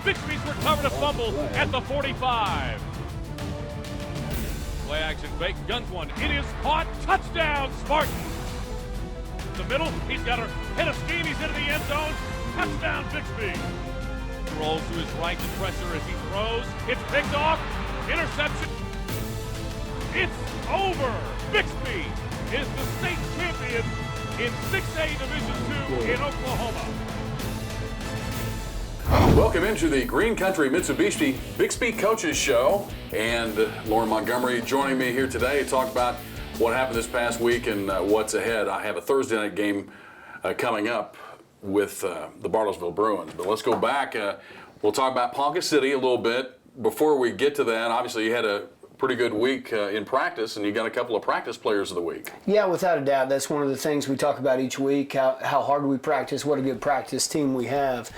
Bixby's recovered a fumble at the 45. Play action fake, guns one. It is caught. Touchdown, Spartans. The middle, he's got a hit a scheme. He's into the end zone. Touchdown, Bixby. Rolls to his right to pressure as he throws. It's picked off. Interception. It's over. Bixby is the state champion in 6A Division II in Oklahoma. Welcome into the Green Country Mitsubishi Bixby Coaches Show. And Lauren Montgomery joining me here today to talk about what happened this past week and what's ahead. I have a Thursday night game coming up with the Bartlesville Bruins. But let's go back. We'll talk about Ponca City a little bit. Before we get to that, obviously you had a pretty good week in practice, and you got a couple of practice players of the week. Yeah, without a doubt. That's one of the things we talk about each week, how hard we practice, what a good practice team we have.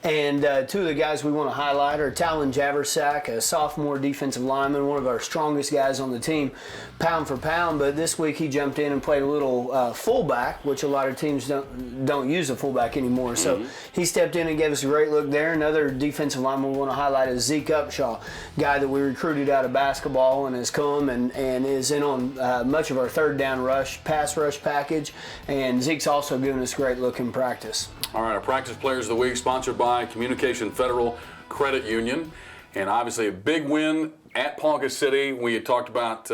And two of the guys we want to highlight are Talon Javersack, a sophomore defensive lineman, one of our strongest guys on the team, pound for pound. But this week he jumped in and played a little fullback, which a lot of teams don't use a fullback anymore. So he stepped in and gave us a great look there. Another defensive lineman we want to highlight is Zeke Upshaw, guy that we recruited out of basketball and has come and is in on much of our third down rush, pass rush package. And Zeke's also given us a great look in practice. All right, our Practice Players of the Week sponsored by Communication Federal Credit Union. And obviously a big win at Ponca City. We had talked about,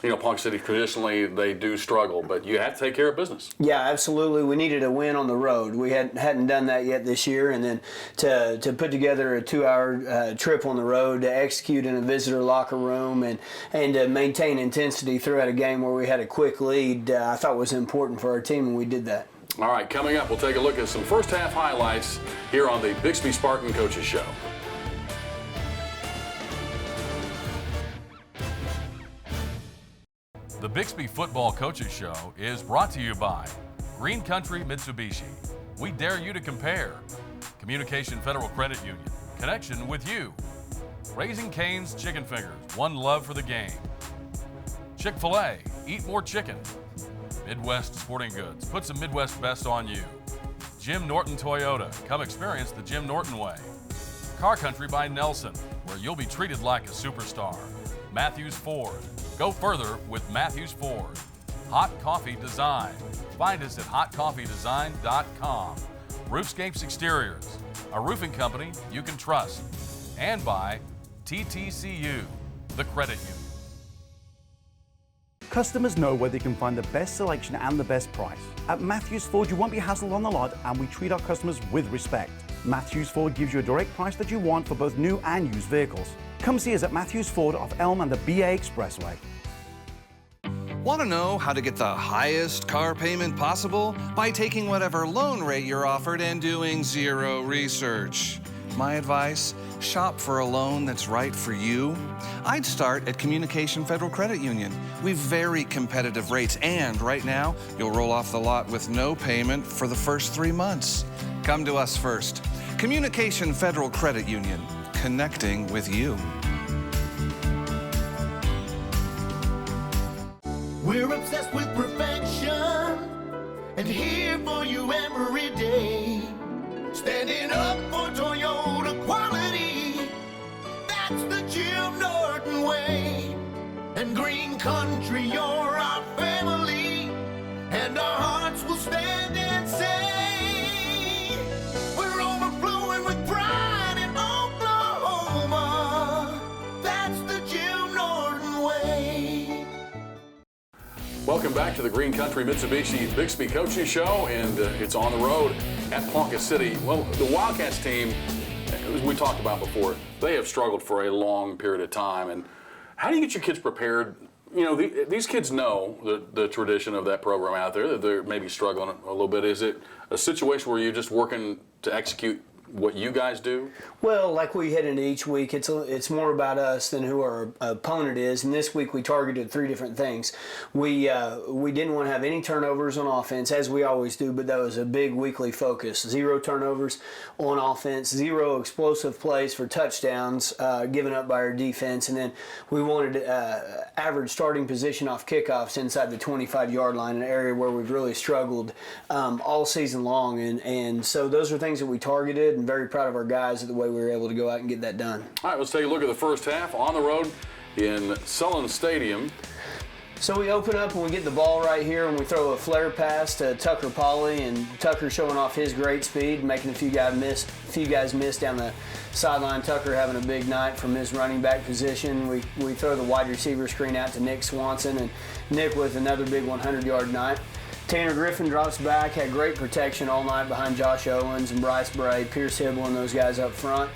Ponca City traditionally they do struggle, but you have to take care of business. Yeah, absolutely. We needed a win on the road. We hadn't done that yet this year, and then to put together a 2-hour trip on the road to execute in a visitor locker room and to maintain intensity throughout a game where we had a quick lead, I thought was important for our team, and we did that. All right, coming up, we'll take a look at some first half highlights here on the Bixby Spartan Coaches Show. The Bixby Football Coaches Show is brought to you by Green Country Mitsubishi. We dare you to compare. Communication Federal Credit Union. Connection with you. Raising Cane's Chicken Fingers. One love for the game. Chick-fil-A. Eat more chicken. Midwest Sporting Goods. Put some Midwest best on you. Jim Norton Toyota. Come experience the Jim Norton way. Car Country by Nelson, where you'll be treated like a superstar. Matthews Ford. Go further with Matthews Ford. Hot Coffee Design. Find us at hotcoffeedesign.com. Roofscapes Exteriors, a roofing company you can trust. And by TTCU, the credit union. Customers know where they can find the best selection and the best price. At Matthews Ford, you won't be hassled on the lot, and we treat our customers with respect. Matthews Ford gives you a direct price that you want for both new and used vehicles. Come see us at Matthews Ford off Elm and the BA Expressway. Want to know how to get the highest car payment possible? By taking whatever loan rate you're offered and doing zero research. My advice, shop for a loan that's right for you. I'd start at Communication Federal Credit Union. We've very competitive rates, and right now, you'll roll off the lot with no payment for the first 3 months. Come to us first. Communication Federal Credit Union, connecting with you. We're obsessed with perfection and here for you every day. Standing up for Toyota quality, that's the Jim Norton way. And Green Country, you're our family, and our hearts will stand and say, we're overflowing with pride in Oklahoma. That's the Jim Norton way. Welcome back to the Green Country Mitsubishi Bixby Coaching Show, and it's on the road at Ponca City. Well, the Wildcats team, as we talked about before, they have struggled for a long period of time. And how do you get your kids prepared? You know, these kids know the tradition of that program out there, that they're maybe struggling a little bit. Is it a situation where you're just working to execute what you guys do? Well, like we head into each week, it's more about us than who our opponent is. And this week we targeted 3 different things. We didn't want to have any turnovers on offense, as we always do, but that was a big weekly focus. 0 turnovers on offense, 0 explosive plays for touchdowns given up by our defense, and then we wanted average starting position off kickoffs inside the 25-yard line, an area where we've really struggled all season long. And so those are things that we targeted. and very proud of our guys at the way we were able to go out and get that done. All right, let's take a look at the first half on the road in Sullen Stadium. So we open up and we get the ball right here and we throw a flare pass to Tucker Pauley, and Tucker showing off his great speed, making a few guys miss down the sideline. Tucker having a big night from his running back position. We throw the wide receiver screen out to Nick Swanson, and Nick with another big 100-yard night. Tanner Griffin drops back, had great protection all night behind Josh Owens and Bryce Bray, Pierce Hibble and those guys up front.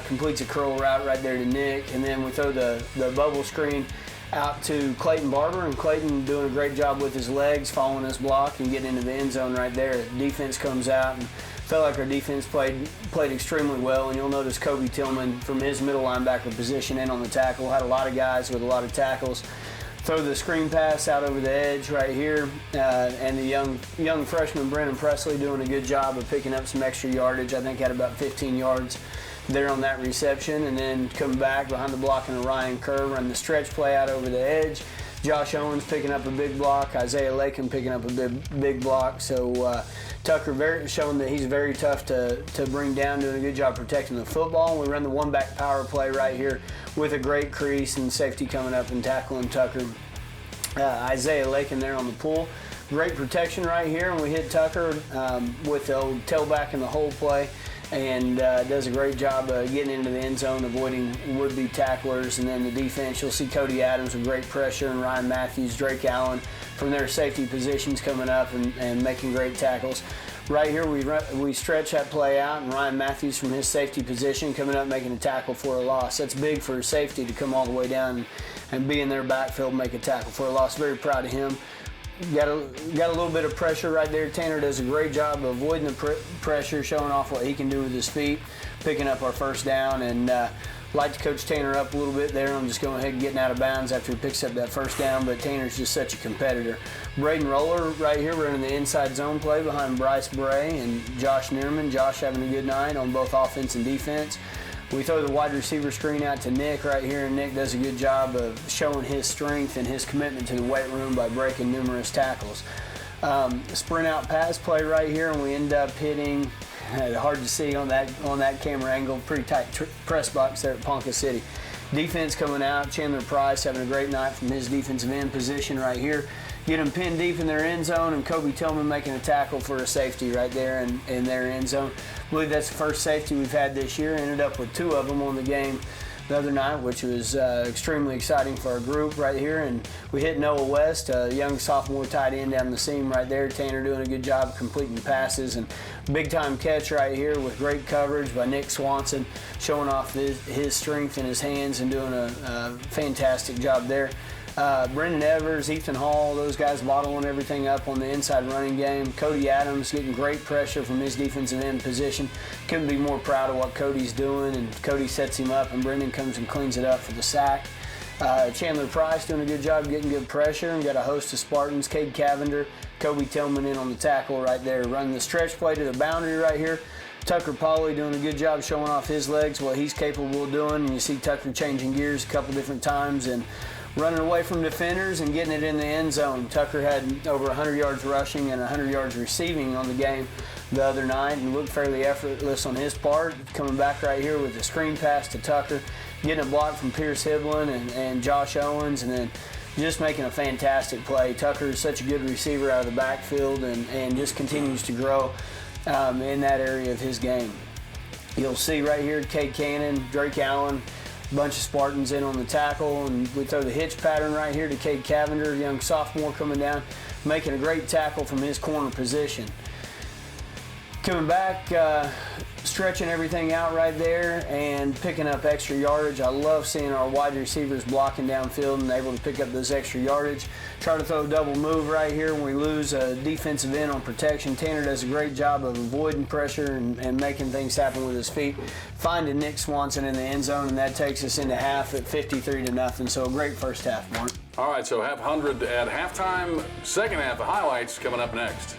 Completes a curl route right there to Nick, and then we throw the bubble screen out to Clayton Barber, and Clayton doing a great job with his legs, following his block and getting into the end zone right there. Defense comes out, and felt like our defense played extremely well. And you'll notice Kobe Tillman from his middle linebacker position in on the tackle, had a lot of guys with a lot of tackles. Throw the screen pass out over the edge right here, and the young freshman Brennan Presley doing a good job of picking up some extra yardage. I think had about 15 yards there on that reception, and then come back behind the block and Ryan Kerr, run the stretch play out over the edge. Josh Owens picking up a big block, Isaiah Lakin picking up a big block. So Tucker showing that he's very tough to bring down, doing a good job protecting the football. We run the one-back power play right here with a great crease and safety coming up and tackling Tucker. Isaiah Lakin there on the pull. Great protection right here, and we hit Tucker with the old tailback in the hole play, and does a great job of getting into the end zone, avoiding would-be tacklers. And then the defense, you'll see Cody Adams with great pressure, and Ryan Matthews, Drake Allen from their safety positions coming up and making great tackles. Right here we stretch that play out, and Ryan Matthews from his safety position coming up making a tackle for a loss. That's big for safety to come all the way down and be in their backfield, make a tackle for a loss. Very proud of him. Got a little bit of pressure right there. Tanner does a great job of avoiding the pressure, showing off what he can do with his feet, picking up our first down, and like to coach Tanner up a little bit there. I'm just going ahead and getting out of bounds after he picks up that first down, but Tanner's just such a competitor. Braden Roller right here running the inside zone play behind Bryce Bray and Josh Neerman. Josh having a good night on both offense and defense. We throw the wide receiver screen out to Nick right here, and Nick does a good job of showing his strength and his commitment to the weight room by breaking numerous tackles. Sprint out pass play right here, and we end up hitting, hard to see on that camera angle, pretty tight press box there at Ponca City. Defense coming out, Chandler Price having a great night from his defensive end position right here. Get them pinned deep in their end zone, and Kobe Tillman making a tackle for a safety right there in their end zone. I believe that's the first safety we've had this year. Ended up with 2 of them on the game the other night, which was extremely exciting for our group right here. And we hit Noah West, a young sophomore tight end down the seam right there. Tanner doing a good job completing passes, and big time catch right here with great coverage by Nick Swanson, showing off his strength in his hands and doing a fantastic job there. Brendan Evers, Ethan Hall, those guys bottling everything up on the inside running game. Cody Adams getting great pressure from his defensive end position. Couldn't be more proud of what Cody's doing, and Cody sets him up, and Brendan comes and cleans it up for the sack. Chandler Price doing a good job getting good pressure, and got a host of Spartans. Cade Cavender, Kobe Tillman in on the tackle right there. Running the stretch play to the boundary right here. Tucker Pauley doing a good job showing off his legs, what he's capable of doing. And you see Tucker changing gears a couple different times and running away from defenders and getting it in the end zone. Tucker had over 100 yards rushing and 100 yards receiving on the game the other night, and looked fairly effortless on his part. Coming back right here with a screen pass to Tucker, getting a block from Pierce Hibble and Josh Owens, and then just making a fantastic play. Tucker is such a good receiver out of the backfield, and just continues to grow in that area of his game. You'll see right here Cade Cannon, Drake Allen, bunch of Spartans in on the tackle, and we throw the hitch pattern right here to Cade Cavender, young sophomore coming down, making a great tackle from his corner position. Coming back, stretching everything out right there and picking up extra yardage. I love seeing our wide receivers blocking downfield and able to pick up those extra yardage. Try to throw a double move right here when we lose a defensive end on protection. Tanner does a great job of avoiding pressure and making things happen with his feet. Finding Nick Swanson in the end zone, and that takes us into half at 53-0. So a great first half, Mark. All right, so half 100 at halftime. Second half, the highlights coming up next.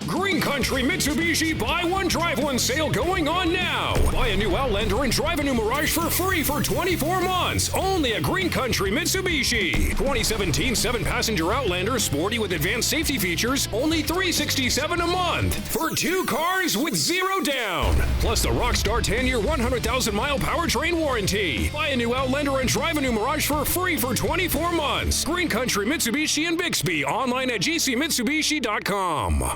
Green Country Mitsubishi Buy One Drive One sale going on now. Buy a new Outlander and drive a new Mirage for free for 24 months. Only at Green Country Mitsubishi. 2017 7-passenger Outlander, sporty with advanced safety features, only $367 a month. For 2 cars with 0 down. Plus the Rockstar 10-year 100,000-mile powertrain warranty. Buy a new Outlander and drive a new Mirage for free for 24 months. Green Country Mitsubishi in Bixby. Online at gcmitsubishi.com.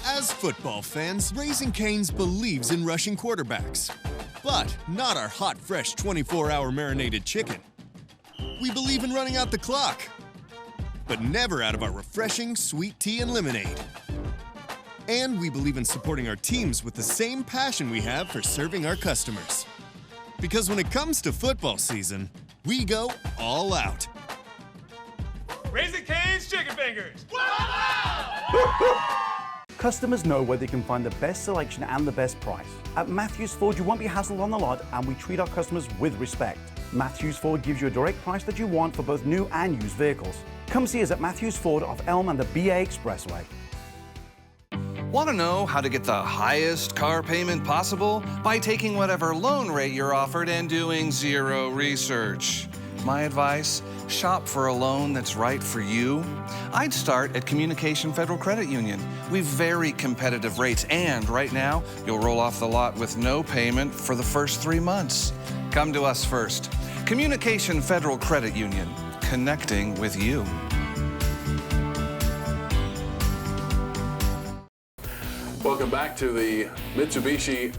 As football fans, Raising Cane's believes in rushing quarterbacks. But not our hot, fresh 24-hour marinated chicken. We believe in running out the clock, but never out of our refreshing sweet tea and lemonade. And we believe in supporting our teams with the same passion we have for serving our customers. Because when it comes to football season, we go all out. Raising Cane's Chicken Fingers! Customers know where they can find the best selection and the best price. At Matthews Ford, you won't be hassled on the lot, and we treat our customers with respect. Matthews Ford gives you a direct price that you want for both new and used vehicles. Come see us at Matthews Ford off Elm and the BA Expressway. Want to know how to get the highest car payment possible? By taking whatever loan rate you're offered and doing zero research. My advice, shop for a loan that's right for you. I'd start at Communication Federal Credit Union. We've very competitive rates, and right now, you'll roll off the lot with no payment for the first 3 months. Come to us first. Communication Federal Credit Union, connecting with you. Welcome back to the Mitsubishi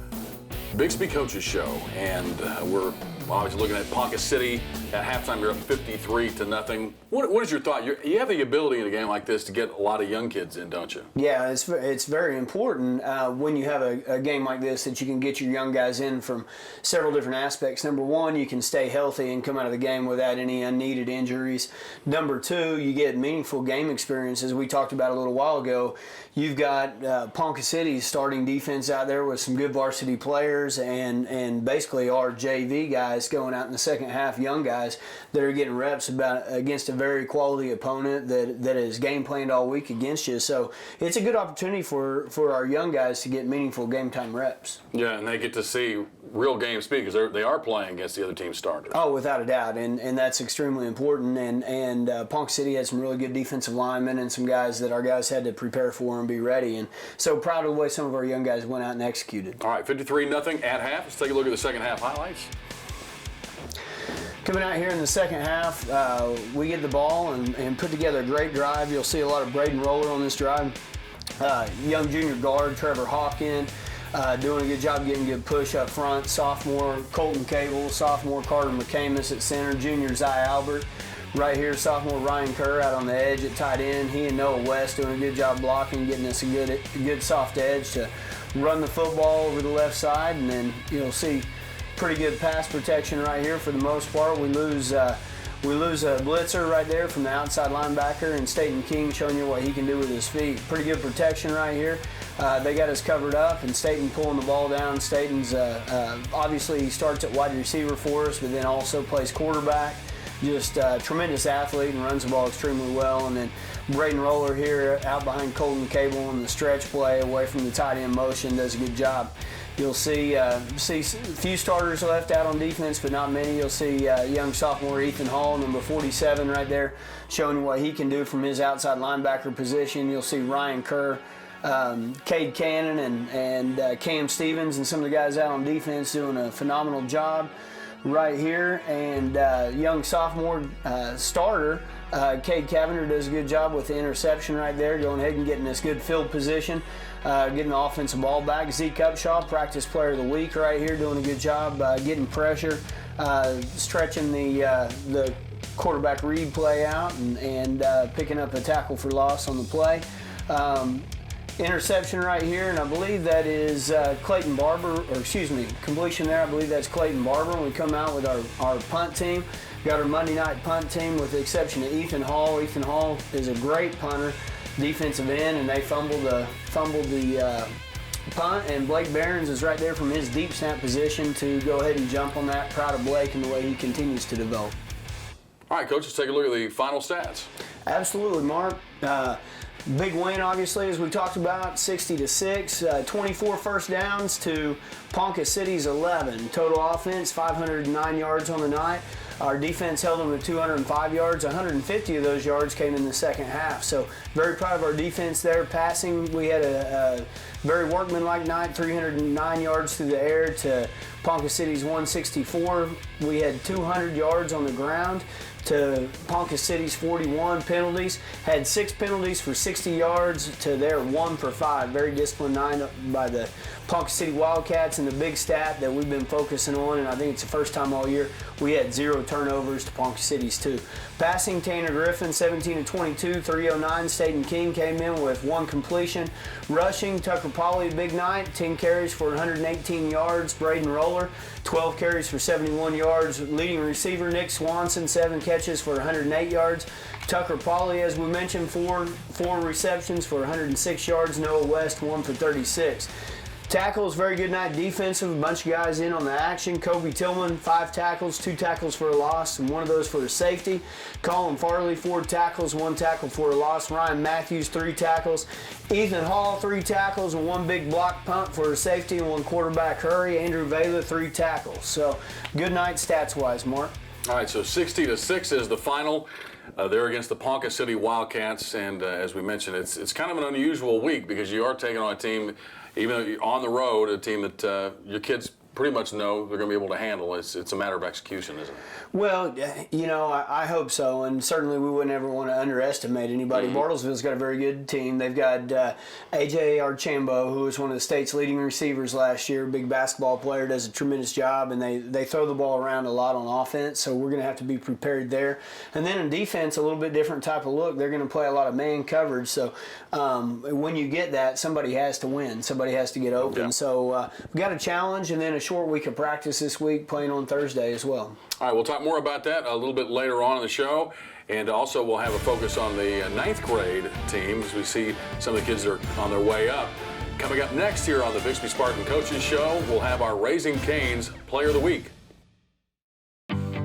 Bixby Coaches Show, and we're obviously looking at Ponca City. At halftime, you're up 53-0. What is your thought? You have the ability in a game like this to get a lot of young kids in, don't you? Yeah, it's very important when you have a game like this that you can get your young guys in from several different aspects. Number one, you can stay healthy and come out of the game without any unneeded injuries. Number two, you get meaningful game experience. As we talked about a little while ago, you've got Ponca City's starting defense out there with some good varsity players and basically our JV guys going out in the second half, young guys that are getting reps against a very quality opponent that is game planned all week against you. So it's a good opportunity for our young guys to get meaningful game time reps. Yeah, and they get to see real game speed because they are playing against the other team's starters. Oh, without a doubt, and that's extremely important. And Ponca City has some really good defensive linemen and some guys that our guys had to prepare for and be ready. And so proud of the way some of our young guys went out and executed. All right, 53-0 at half. Let's take a look at the second half highlights. Coming out here in the second half, we get the ball and put together a great drive. You'll see a lot of Braden Roller on this drive. Young junior guard Trevor Hawkin doing a good job getting good push up front. Sophomore Colton Cable, sophomore Carter McCamus at center, junior Zy Albert. Right here, sophomore Ryan Kerr out on the edge at tight end. He and Noah West doing a good job blocking, getting us a good soft edge to run the football over the left side, and then you'll see pretty good pass protection right here for the most part. We lose a blitzer right there from the outside linebacker, and Staten King showing you what he can do with his feet. Pretty good protection right here. They got us covered up, and Staten pulling the ball down. Staten's obviously he starts at wide receiver for us, but then also plays quarterback. Just tremendous athlete and runs the ball extremely well. And then Braden Roller here out behind Colton Cable on the stretch play away from the tight end motion does a good job. You'll see a few starters left out on defense, but not many. You'll see young sophomore Ethan Hall, number 47 right there, showing what he can do from his outside linebacker position. You'll see Ryan Kerr, Cade Cannon, and Cam Stevens and some of the guys out on defense doing a phenomenal job right here. And young sophomore starter Cade Cavender does a good job with the interception right there, going ahead and getting this good field position, getting the offensive ball back. Zeke Upshaw, practice player of the week right here, doing a good job getting pressure, stretching the quarterback read play out and picking up a tackle for loss on the play. Interception right here, and I believe that is Clayton Barber, or excuse me, completion there. I believe that's Clayton Barber. We come out with our punt team. Got our Monday night punt team with the exception of Ethan Hall. Ethan Hall is a great punter, defensive end, and they fumbled the punt, and Blake Behrens is right there from his deep snap position to go ahead and jump on that. Proud of Blake and the way he continues to develop. All right, Coach, let's take a look at the final stats. Absolutely, Mark. Big win, obviously, as we talked about, 60-6, 24 first downs to Ponca City's 11. Total offense, 509 yards on the night. Our defense held them to 205 yards. 150 of those yards came in the second half. So very proud of our defense there. Passing, we had a very workmanlike night, 309 yards through the air to Ponca City's 164. We had 200 yards on the ground to Ponca City's 41. Penalties, had 6 penalties for 60 yards to their 1 for 5. Very disciplined night by the Ponca City Wildcats, and the big stat that we've been focusing on, and I think it's the first time all year, we had 0 turnovers to Ponca City's 2. Passing, Tanner Griffin, 17-22, 309. Staten King came in with 1 completion. Rushing, Tucker Pauley, big night, 10 carries for 118 yards. Braden Roller, 12 carries for 71 yards. Leading receiver, Nick Swanson, 7 catches for 108 yards. Tucker Pauley, as we mentioned, 4 receptions for 106 yards. Noah West, 1 for 36. Tackles, very good night defensive. A bunch of guys in on the action. Kobe Tillman, 5 tackles, 2 tackles for a loss, and 1 of those for a safety. Colin Farley, 4 tackles, 1 tackle for a loss. Ryan Matthews, 3 tackles. Ethan Hall, 3 tackles, and 1 big block punt for a safety and 1 quarterback hurry. Andrew Vela, 3 tackles. So good night stats-wise, Mark. All right, so 60-6 is the final. They're against the Ponca City Wildcats, and as we mentioned, it's kind of an unusual week because you are taking on a team, even though you're on the road, a team that your kids pretty much know they're going to be able to handle. It's a matter of execution, isn't it? Well, you know, I hope so, and certainly we wouldn't ever want to underestimate anybody. Bartlesville's got a very good team. They've got A.J. Archambault, who was one of the state's leading receivers last year, big basketball player, does a tremendous job, and they throw the ball around a lot on offense, so we're going to have to be prepared there. And then in defense, a little bit different type of look. They're going to play a lot of man coverage, so when you get that, somebody has to win. Somebody has to get open. Yeah. So we got a challenge, and then a short week of practice this week, playing on Thursday as well. All right, we'll talk more about that a little bit later on in the show. And also we'll have a focus on the 9th grade team as we see some of the kids that are on their way up. Coming up next here on the Bixby Spartan Coaches Show, we'll have our Raising Cane's Player of the Week.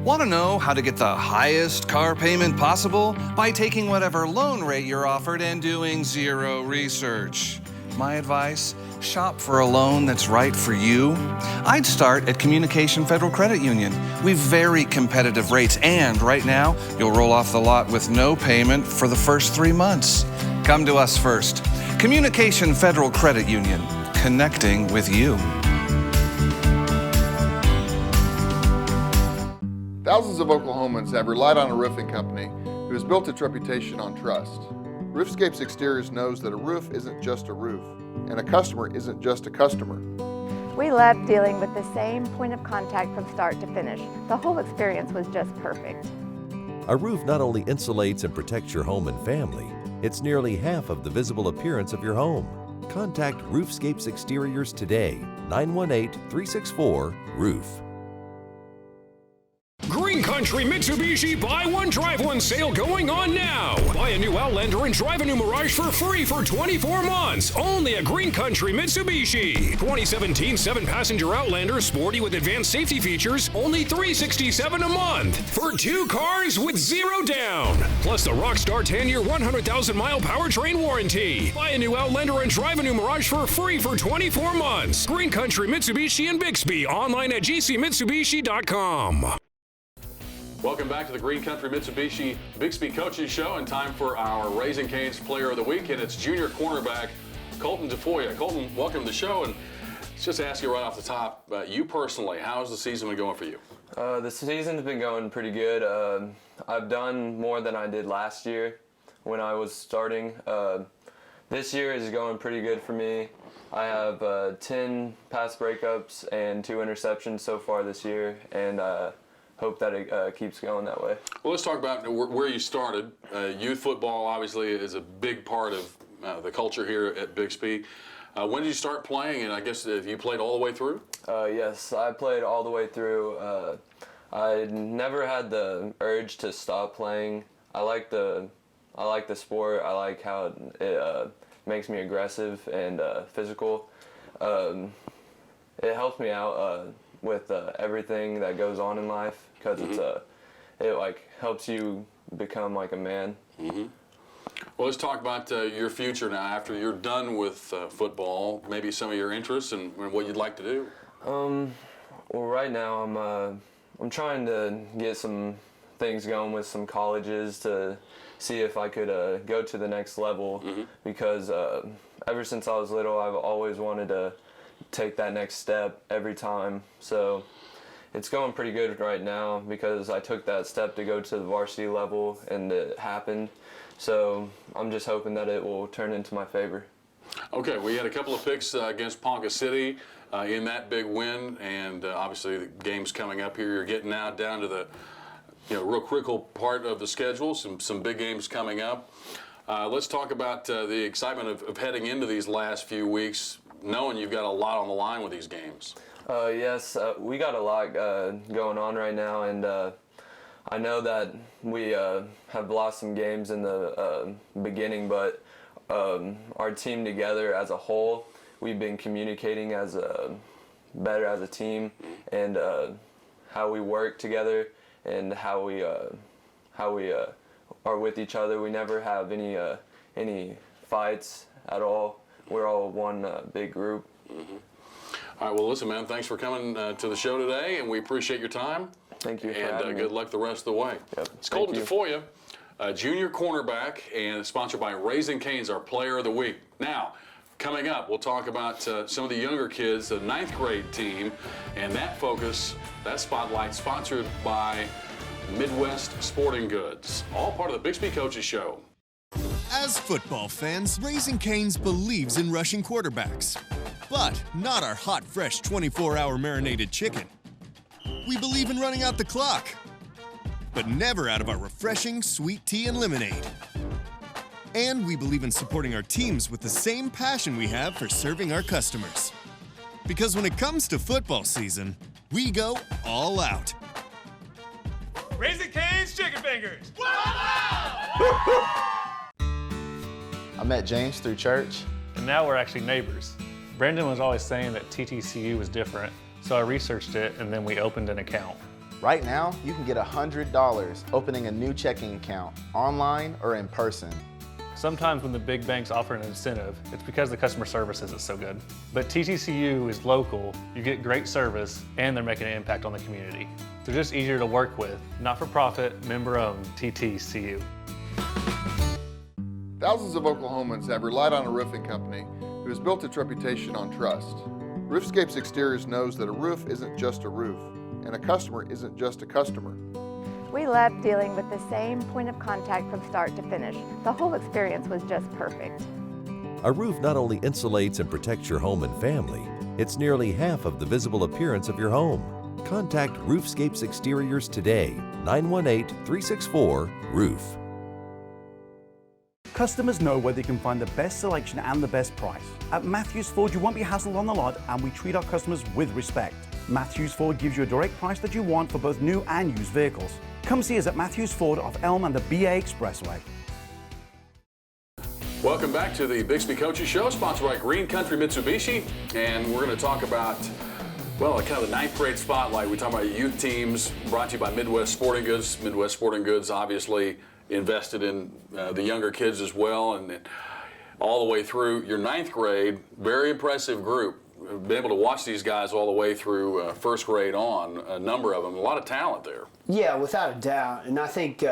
Want to know how to get the highest car payment possible? By taking whatever loan rate you're offered and doing 0 research. My advice? Shop for a loan that's right for you. I'd start at Communication Federal Credit Union. We've very competitive rates, and right now, you'll roll off the lot with no payment for the first 3 months. Come to us first. Communication Federal Credit Union, connecting with you. Thousands of Oklahomans have relied on a roofing company who has built its reputation on trust. Roofscapes Exteriors knows that a roof isn't just a roof, and a customer isn't just a customer. We loved dealing with the same point of contact from start to finish. The whole experience was just perfect. A roof not only insulates and protects your home and family, it's nearly half of the visible appearance of your home. Contact Roofscapes Exteriors today, 918-364-ROOF. Green Country Mitsubishi Buy One Drive One sale going on now. Buy a new Outlander and drive a new Mirage for free for 24 months. Only at Green Country Mitsubishi. 2017 7-passenger Outlander, sporty with advanced safety features, only $367 a month. For 2 cars with 0 down. Plus the Rockstar 10-year 100,000-mile powertrain warranty. Buy a new Outlander and drive a new Mirage for free for 24 months. Green Country Mitsubishi in Bixby. Online at gcmitsubishi.com. Welcome back to the Green Country Mitsubishi Bixby Coaches Show, and time for our Raising Cane's Player of the Week, and it's junior cornerback Colton DeFoya. Colton, welcome to the show, and let's just ask you right off the top, you personally, how's the season been going for you? The season's been going pretty good. I've done more than I did last year when I was starting. This year is going pretty good for me. I have 10 pass breakups and 2 interceptions so far this year, and hope that it keeps going that way. Well, let's talk about where you started. Youth football obviously is a big part of the culture here at Bixby. When did you start playing, and I guess you played all the way through? Yes, I played all the way through. I never had the urge to stop playing. I like the sport. I like how it makes me aggressive and physical. It helps me out with everything that goes on in life, because it like helps you become like a man. Mm-hmm. Well, let's talk about your future now after you're done with football, maybe some of your interests and what you'd like to do. Well, right now I'm trying to get some things going with some colleges to see if I could go to the next level, because ever since I was little I've always wanted to take that next step every time. So it's going pretty good right now because I took that step to go to the varsity level and it happened. So I'm just hoping that it will turn into my favor. Okay, we had a couple of picks against Ponca City in that big win, and obviously the game's coming up here. You're getting now down to the real critical part of the schedule, some big games coming up. Let's talk about the excitement of heading into these last few weeks, knowing you've got a lot on the line with these games. Yes, we got a lot going on right now, and I know that we have lost some games in the beginning, but our team together as a whole, we've been communicating better as a team, and how we work together and how we are with each other. We never have any fights at all. We're all one big group. All right, well, listen, man, thanks for coming to the show today, and we appreciate your time. Thank you for and having me. good luck the rest of the way. Yep. It's Colton Tafoya, junior cornerback, and sponsored by Raising Cane's, our Player of the Week. Now, coming up, we'll talk about some of the younger kids, the 9th grade team, and that spotlight sponsored by Midwest Sporting Goods. All part of the Bixby Coaches Show. As football fans, Raising Cane's believes in rushing quarterbacks, but not our hot, fresh 24-hour marinated chicken. We believe in running out the clock, but never out of our refreshing sweet tea and lemonade. And we believe in supporting our teams with the same passion we have for serving our customers. Because when it comes to football season, we go all out. Raising Cane's chicken fingers. I met James through church. And now we're actually neighbors. Brendan was always saying that TTCU was different, so I researched it and then we opened an account. Right now, you can get $100 opening a new checking account, online or in person. Sometimes when the big banks offer an incentive, it's because the customer service isn't so good. But TTCU is local, you get great service, and they're making an impact on the community. They're just easier to work with. Not-for-profit, member-owned TTCU. Thousands of Oklahomans have relied on a roofing company who has built its reputation on trust. Roofscapes Exteriors knows that a roof isn't just a roof, and a customer isn't just a customer. We loved dealing with the same point of contact from start to finish. The whole experience was just perfect. A roof not only insulates and protects your home and family, it's nearly half of the visible appearance of your home. Contact Roofscapes Exteriors today, 918-364-ROOF. Customers know where they can find the best selection and the best price. At Matthews Ford, you won't be hassled on the lot, and we treat our customers with respect. Matthews Ford gives you a direct price that you want for both new and used vehicles. Come see us at Matthews Ford off Elm and the BA Expressway. Welcome back to the Bixby Coaches Show, sponsored by Green Country Mitsubishi, and we're going to talk about, well, kind of the 9th grade spotlight. We talk about youth teams, brought to you by Midwest Sporting Goods. Midwest Sporting Goods obviously invested in the younger kids as well, and all the way through your 9th grade, very impressive group. Been able to watch these guys all the way through 1st grade on, a number of them, a lot of talent there. Yeah, without a doubt. And I think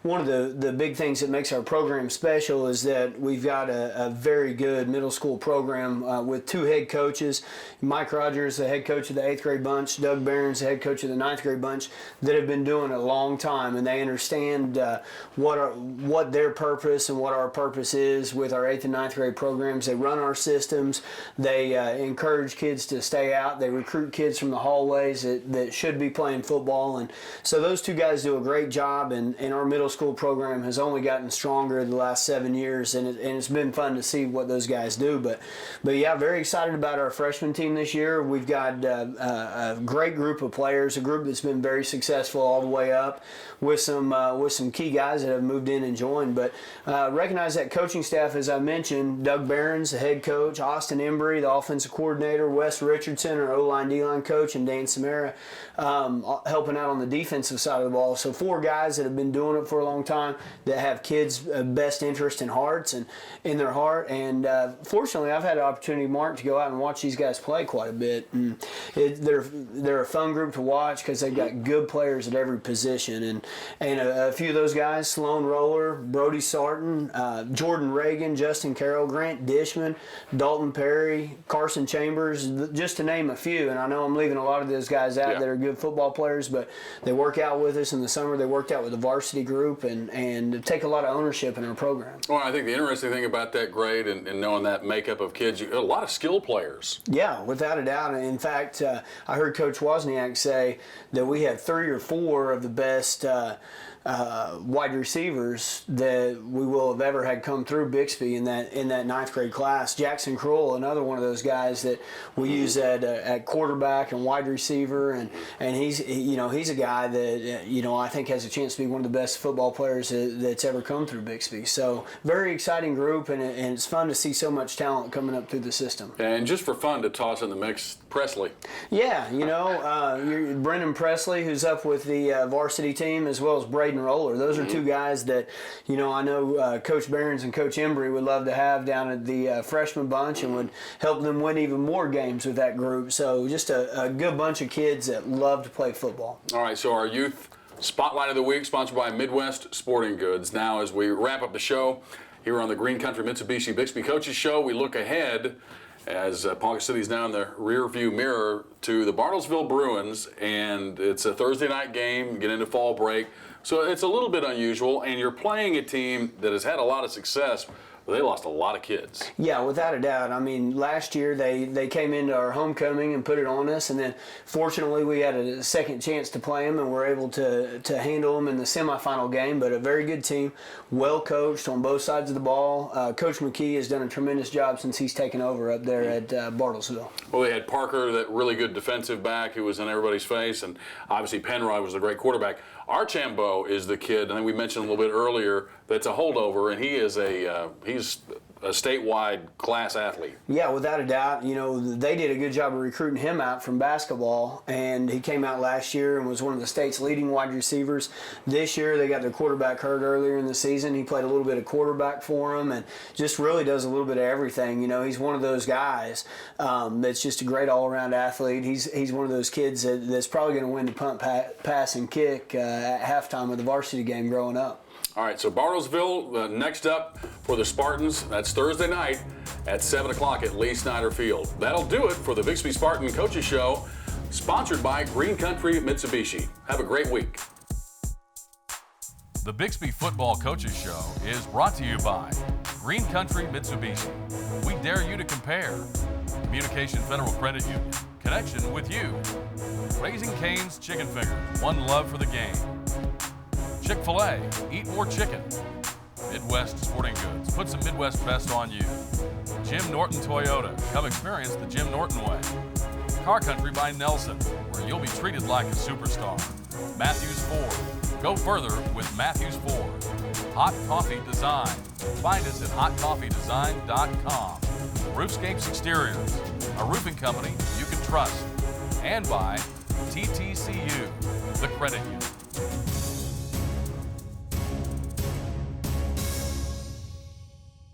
one of the big things that makes our program special is that we've got a very good middle school program with 2 head coaches. Mike Rogers, the head coach of the 8th grade bunch, Doug Behrens, the head coach of the 9th grade bunch, that have been doing it a long time, and they understand what their purpose and what our purpose is with our 8th and 9th grade programs. They run our systems. They encourage kids to stay out. They recruit kids from the hallways that should be playing football. And so those 2 guys do a great job, and our middle school program has only gotten stronger the last 7 years, and it's been fun to see what those guys do. But yeah, very excited about our freshman team this year. We've got a great group of players, a group that's been very successful all the way up, with some key guys that have moved in and joined. But recognize that coaching staff, as I mentioned: Doug Behrens, the head coach; Austin Embry, the offensive coordinator; Wes Richardson, our O-line, D-line coach; and Dan Samara helping out on the defensive defensive side of the ball. So 4 guys that have been doing it for a long time, that have kids' best interest in hearts and in their heart. And fortunately, I've had an opportunity, Mark, to go out and watch these guys play quite a bit. And they're a fun group to watch because they've got good players at every position. And a few of those guys, Sloan Roller, Brody Sarton, Jordan Reagan, Justin Carroll, Grant Dishman, Dalton Perry, Carson Chambers, just to name a few. And I know I'm leaving a lot of those guys out that are good football players, but they work out with us in the summer. They worked out with the varsity group and take a lot of ownership in our program. Well, I think the interesting thing about that grade and knowing that makeup of kids, you got a lot of skill players. Yeah, without a doubt. In fact, I heard Coach Wozniak say that we had 3 or 4 of the best wide receivers that we will have ever had come through Bixby in that 9th grade class. Jackson Kroll, another one of those guys that we use at quarterback and wide receiver, and he's a guy that I think has a chance to be one of the best football players that's ever come through Bixby. So very exciting group, and it's fun to see so much talent coming up through the system. And just for fun to toss in the mix, Presley. Yeah, Brendan Presley, who's up with the varsity team, as well as Braden Roller. Those are 2 guys that, I know Coach Behrens and Coach Embry would love to have down at the freshman bunch and would help them win even more games with that group. So just a good bunch of kids that love to play football. All right, so our youth Spotlight of the Week, sponsored by Midwest Sporting Goods. Now, as we wrap up the show here on the Green Country Mitsubishi Bixby Coaches Show, we look ahead as Ponca City is now in the rear-view mirror to the Bartlesville Bruins, and it's a Thursday night game, get into fall break. So it's a little bit unusual, and you're playing a team that has had a lot of success. They lost a lot of kids. Yeah, without a doubt. I mean, last year they came into our homecoming and put it on us, and then fortunately we had a second chance to play them and were able to handle them in the semifinal game. But a very good team, well coached on both sides of the ball. Coach McKee has done a tremendous job since he's taken over up there at Bartlesville. Well, they had Parker, that really good defensive back who was in everybody's face, and obviously Penrod was a great quarterback. Archambault is the kid, I think we mentioned a little bit earlier, that's a holdover, and he is he's a statewide class athlete. Yeah, without a doubt. They did a good job of recruiting him out from basketball, and he came out last year and was one of the state's leading wide receivers. This year they got their quarterback hurt earlier in the season. He played a little bit of quarterback for them and just really does a little bit of everything. He's one of those guys that's just a great all-around athlete. He's one of those kids that's probably going to win the punt, pass, and kick at halftime of the varsity game growing up. All right, so Bartlesville next up for the Spartans. That's Thursday night at 7 o'clock at Lee Snyder Field. That'll do it for the Bixby Spartan Coaches Show, sponsored by Green Country Mitsubishi. Have a great week. The Bixby Football Coaches Show is brought to you by Green Country Mitsubishi. We dare you to compare. Communication Federal Credit Union. Connection with you. Raising Cane's Chicken Fingers. One love for the game. Chick-fil-A, eat more chicken. Midwest Sporting Goods, put some Midwest best on you. Jim Norton Toyota, come experience the Jim Norton way. Car Country by Nelson, where you'll be treated like a superstar. Matthews Ford, go further with Matthews Ford. Hot Coffee Design, find us at hotcoffeedesign.com. Roofscapes Exteriors, a roofing company you can trust. And by TTCU, the credit union.